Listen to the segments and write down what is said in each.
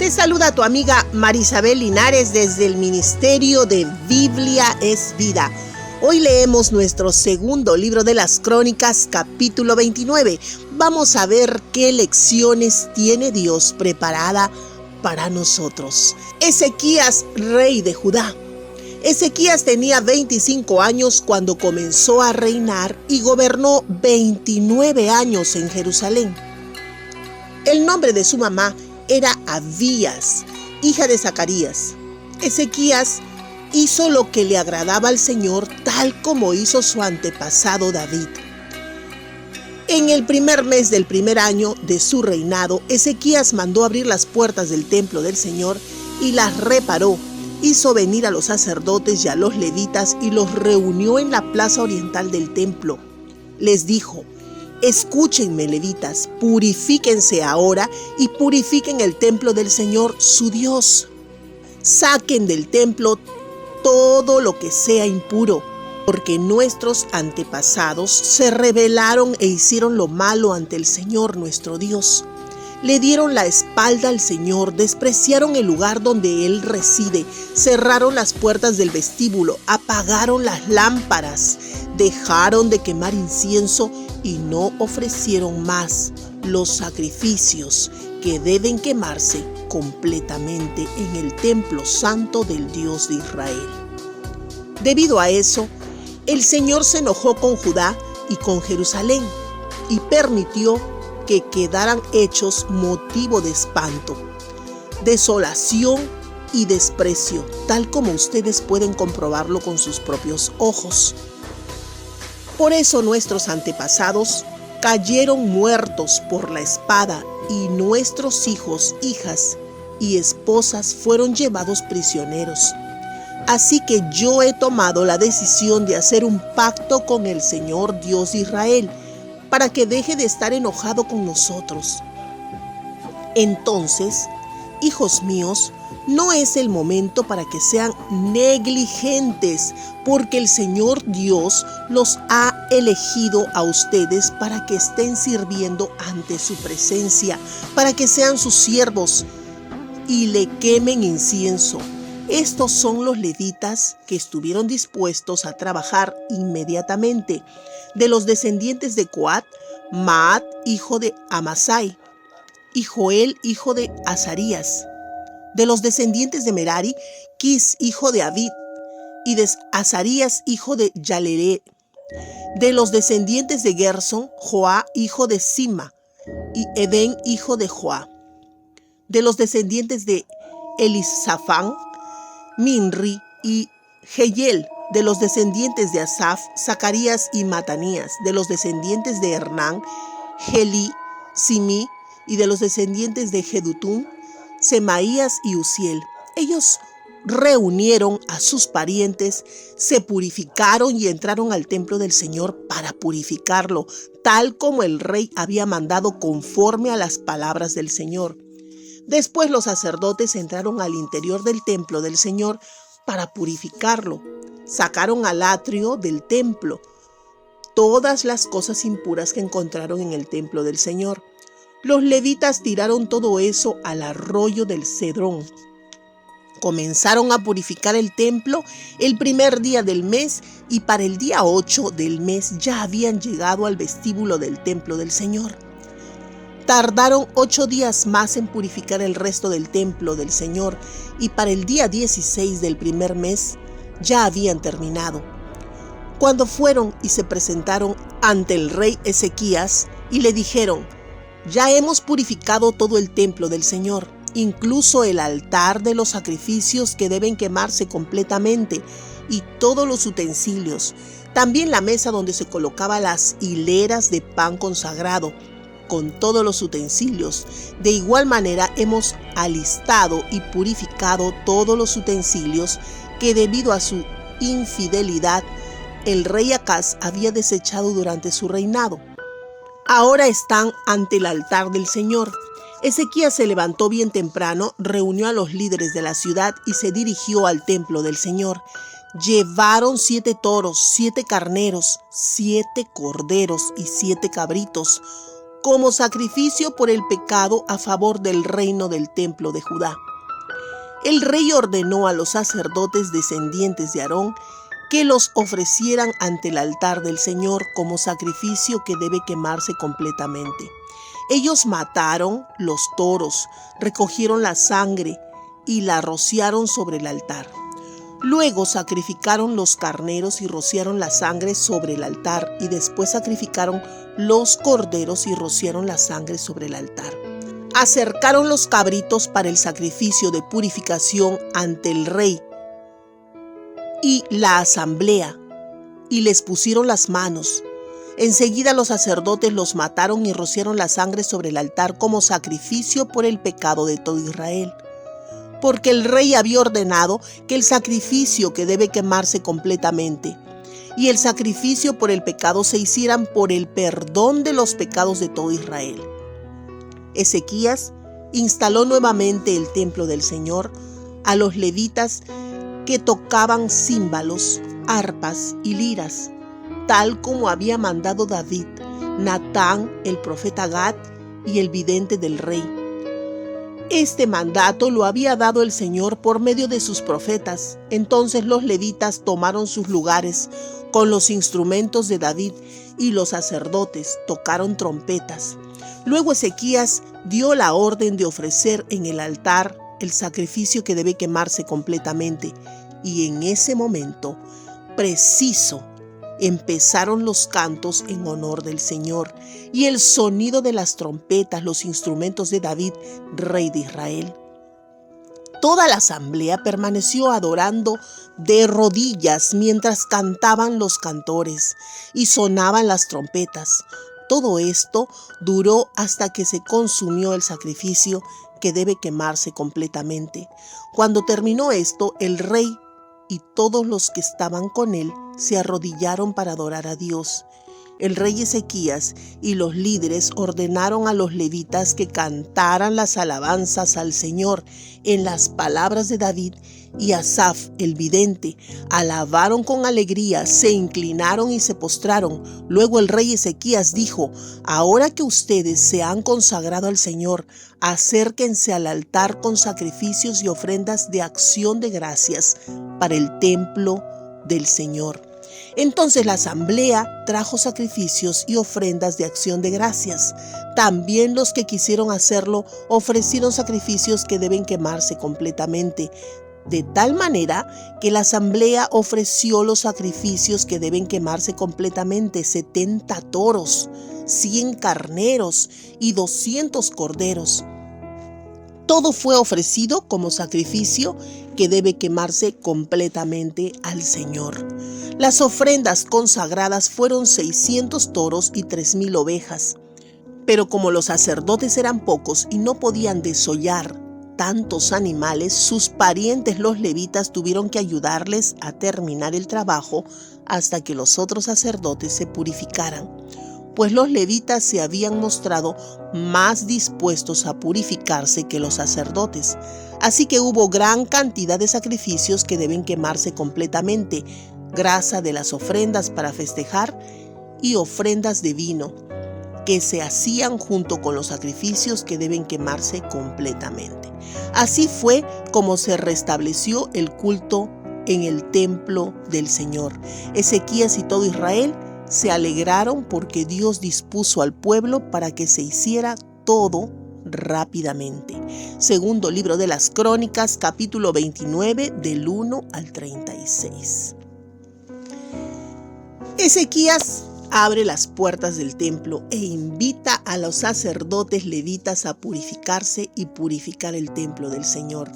Te saluda tu amiga Marisabel Linares desde el Ministerio de Biblia es Vida. Hoy leemos nuestro segundo libro de las Crónicas, capítulo 29. Vamos a ver qué lecciones tiene Dios preparada para nosotros. Ezequías, rey de Judá. Ezequías tenía 25 años cuando comenzó a reinar y gobernó 29 años en Jerusalén. El nombre de su mamá era Abías, hija de Zacarías. Ezequías hizo lo que le agradaba al Señor, tal como hizo su antepasado David. En el primer mes del primer año de su reinado, Ezequías mandó abrir las puertas del templo del Señor y las reparó. Hizo venir a los sacerdotes y a los levitas y los reunió en la plaza oriental del templo. Les dijo: escúchenme, levitas, purifíquense ahora y purifiquen el templo del Señor su Dios. Saquen del templo todo lo que sea impuro, porque nuestros antepasados se rebelaron e hicieron lo malo ante el Señor nuestro Dios. Le dieron la espalda al Señor, despreciaron el lugar donde Él reside, cerraron las puertas del vestíbulo, apagaron las lámparas, dejaron de quemar incienso y no ofrecieron más los sacrificios que deben quemarse completamente en el templo santo del Dios de Israel. Debido a eso, el Señor se enojó con Judá y con Jerusalén y permitió que quedaran hechos motivo de espanto, desolación y desprecio, tal como ustedes pueden comprobarlo con sus propios ojos. Por eso nuestros antepasados cayeron muertos por la espada y nuestros hijos, hijas y esposas fueron llevados prisioneros. Así que yo he tomado la decisión de hacer un pacto con el Señor Dios de Israel para que deje de estar enojado con nosotros. Entonces, hijos míos, no es el momento para que sean negligentes, porque el Señor Dios los ha elegido a ustedes para que estén sirviendo ante su presencia, para que sean sus siervos y le quemen incienso. Estos son los levitas que estuvieron dispuestos a trabajar inmediatamente. De los descendientes de Coat, Maat, hijo de Amasai, y Joel, hijo de Azarías. De los descendientes de Merari, Quis, hijo de Abid, y de Azarías, hijo de Yaleleel. De los descendientes de Gerson, Joá, hijo de Sima, y Edén, hijo de Joá. De los descendientes de Elisafán, Minri y Jehiel. De los descendientes de Asaf, Zacarías y Matanías. De los descendientes de Hernán, Gelí, Simí. Y de los descendientes de Jedutum, Semaías y Uziel. Ellos reunieron a sus parientes, se purificaron y entraron al templo del Señor para purificarlo, tal como el rey había mandado conforme a las palabras del Señor. Después los sacerdotes entraron al interior del templo del Señor para purificarlo. Sacaron al atrio del templo todas las cosas impuras que encontraron en el templo del Señor. Los levitas tiraron todo eso al arroyo del Cedrón. Comenzaron a purificar el templo el primer día del mes y para el día 8 del mes ya habían llegado al vestíbulo del templo del Señor. Tardaron 8 días más en purificar el resto del templo del Señor y para el día 16 del primer mes ya habían terminado. Cuando fueron y se presentaron ante el rey Ezequías y le dijeron: ya hemos purificado todo el templo del Señor, incluso el altar de los sacrificios que deben quemarse completamente y todos los utensilios, también la mesa donde se colocaban las hileras de pan consagrado, con todos los utensilios. De igual manera hemos alistado y purificado todos los utensilios que debido a su infidelidad el rey Acaz había desechado durante su reinado. Ahora están ante el altar del Señor. Ezequías se levantó bien temprano, reunió a los líderes de la ciudad y se dirigió al templo del Señor. Llevaron 7 toros, 7 carneros, 7 corderos y 7 cabritos, como sacrificio por el pecado a favor del reino del templo de Judá. El rey ordenó a los sacerdotes descendientes de Aarón que los ofrecieran ante el altar del Señor como sacrificio que debe quemarse completamente. Ellos mataron los toros, recogieron la sangre y la rociaron sobre el altar. Luego sacrificaron los carneros y rociaron la sangre sobre el altar, y después sacrificaron los corderos y rociaron la sangre sobre el altar. Acercaron los cabritos para el sacrificio de purificación ante el rey y la asamblea, y les pusieron las manos. Enseguida los sacerdotes los mataron y rociaron la sangre sobre el altar como sacrificio por el pecado de todo Israel. Porque el rey había ordenado que el sacrificio que debe quemarse completamente y el sacrificio por el pecado se hicieran por el perdón de los pecados de todo Israel. Ezequías instaló nuevamente el templo del Señor, a los levitas que tocaban címbalos, arpas y liras, tal como había mandado David, Natán, el profeta Gad y el vidente del rey. Este mandato lo había dado el Señor por medio de sus profetas. Entonces los levitas tomaron sus lugares con los instrumentos de David y los sacerdotes tocaron trompetas. Luego Ezequías dio la orden de ofrecer en el altar el sacrificio que debe quemarse completamente, y en ese momento preciso empezaron los cantos en honor del Señor y el sonido de las trompetas, los instrumentos de David, rey de Israel. Toda la asamblea permaneció adorando de rodillas mientras cantaban los cantores y sonaban las trompetas. Todo esto duró hasta que se consumió el sacrificio que debe quemarse completamente. Cuando terminó esto, el rey y todos los que estaban con él se arrodillaron para adorar a Dios. El rey Ezequías y los líderes ordenaron a los levitas que cantaran las alabanzas al Señor en las palabras de David, y Asaf, el vidente, alabaron con alegría, se inclinaron y se postraron. Luego el rey Ezequías dijo: ahora que ustedes se han consagrado al Señor, acérquense al altar con sacrificios y ofrendas de acción de gracias para el templo del Señor. Entonces la asamblea trajo sacrificios y ofrendas de acción de gracias. También los que quisieron hacerlo ofrecieron sacrificios que deben quemarse completamente, de tal manera que la asamblea ofreció los sacrificios que deben quemarse completamente: 70 toros, 100 carneros y 200 corderos. Todo fue ofrecido como sacrificio que debe quemarse completamente al Señor. Las ofrendas consagradas fueron 600 toros y 3,000 ovejas. Pero como los sacerdotes eran pocos y no podían desollar tantos animales, sus parientes los levitas tuvieron que ayudarles a terminar el trabajo hasta que los otros sacerdotes se purificaran, pues los levitas se habían mostrado más dispuestos a purificarse que los sacerdotes. Así que hubo gran cantidad de sacrificios que deben quemarse completamente, grasa de las ofrendas para festejar y ofrendas de vino, que se hacían junto con los sacrificios que deben quemarse completamente. Así fue como se restableció el culto en el templo del Señor. Ezequías y todo Israel se alegraron porque Dios dispuso al pueblo para que se hiciera todo rápidamente. Segundo libro de las Crónicas, capítulo 29, del 1 al 36. Ezequías abre las puertas del templo e invita a los sacerdotes levitas a purificarse y purificar el templo del Señor.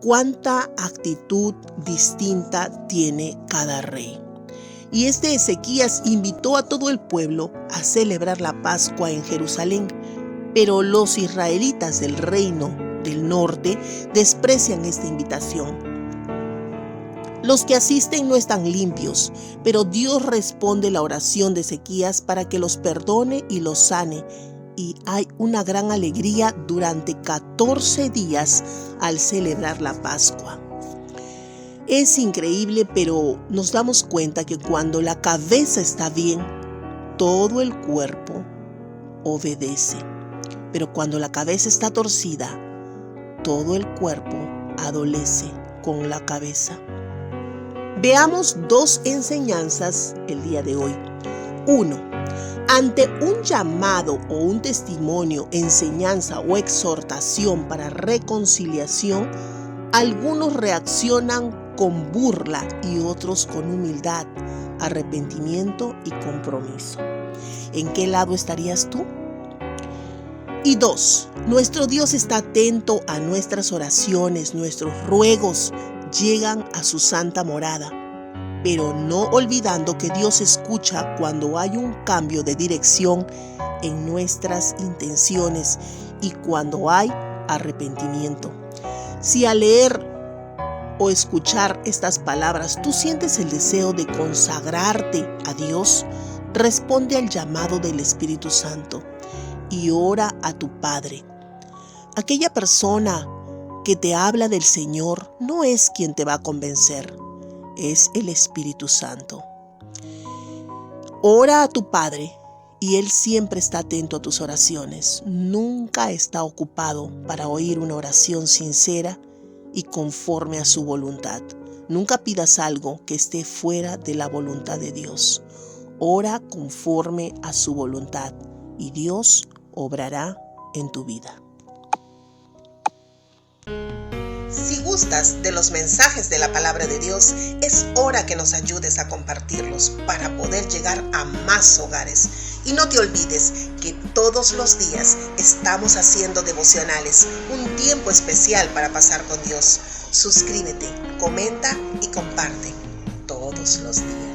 Cuánta actitud distinta tiene cada rey. Y Ezequías invitó a todo el pueblo a celebrar la Pascua en Jerusalén, pero los israelitas del reino del norte desprecian esta invitación. Los que asisten no están limpios, pero Dios responde la oración de Ezequías para que los perdone y los sane, y hay una gran alegría durante 14 días al celebrar la Pascua. Es increíble, pero nos damos cuenta que cuando la cabeza está bien, todo el cuerpo obedece. Pero cuando la cabeza está torcida, todo el cuerpo adolece con la cabeza. Veamos dos enseñanzas el día de hoy. 1. Ante un llamado o un testimonio, enseñanza o exhortación para reconciliación, algunos reaccionan con burla y otros con humildad, arrepentimiento y compromiso. ¿En qué lado estarías tú? Y 2. Nuestro Dios está atento a nuestras oraciones, nuestros ruegos llegan a su santa morada, pero no olvidando que Dios escucha cuando hay un cambio de dirección en nuestras intenciones y cuando hay arrepentimiento. Si al leer o escuchar estas palabras tú sientes el deseo de consagrarte a Dios, responde al llamado del Espíritu Santo y ora a tu Padre. Aquella persona que te habla del Señor no es quien te va a convencer, es el Espíritu Santo. Ora a tu Padre y Él siempre está atento a tus oraciones. Nunca está ocupado para oír una oración sincera y conforme a su voluntad. Nunca pidas algo que esté fuera de la voluntad de Dios. Ora conforme a su voluntad y Dios obrará en tu vida. Si gustas de los mensajes de la palabra de Dios, es hora que nos ayudes a compartirlos para poder llegar a más hogares. Y no te olvides que todos los días estamos haciendo devocionales, un tiempo especial para pasar con Dios. Suscríbete, comenta y comparte todos los días.